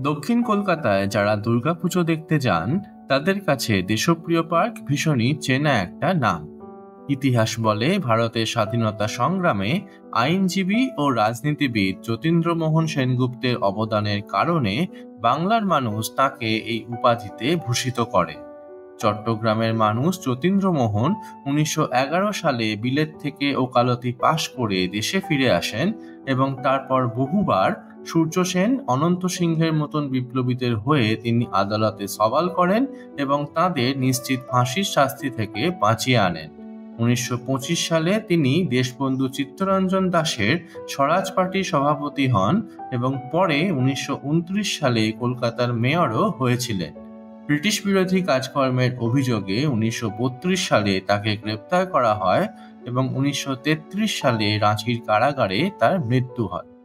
দক্ষিণ কলকাতায় যারা দুর্গাপুজো দেখতে যান তাদের কাছে দেশপ্রিয় পার্ক ভীষণই চেনা একটা নাম। ইতিহাস বলে ভারতের স্বাধীনতা সংগ্রামে আইনজীবী ও রাজনীতিবিদ যতীন্দ্রমোহন সেনগুপ্তের অবদানের কারণে বাংলার মানুষ তাকে এই উপাধিতে ভূষিত করে। চট্টগ্রামের মানুষ যতীন্দ্রমোহন 1911 সালে বিলেত থেকে ওকালতি পাশ করে দেশে ফিরে আসেন এবং তারপর বহুবার সূর্য সেন, অনন্ত সিংহের মতন বিপ্লবীদের হয়ে তিনি আদালতে সওয়াল করেন এবং তাদের নিশ্চিত ফাঁসির শাস্তি থেকে বাঁচিয়ে আনেন। 1925 সালে তিনি দেশবন্ধু চিত্তরঞ্জন দাসের স্বরাজ পার্টির সভাপতি হন এবং পরে 1929 সালে কলকাতার মেয়রও হয়েছিলেন। ব্রিটিশ বিরোধী কাজকর্মের অভিযোগে 1932 সালে তাকে গ্রেপ্তার করা হয় এবং 1933 সালে রাঁচির কারাগারে তার মৃত্যু হয়।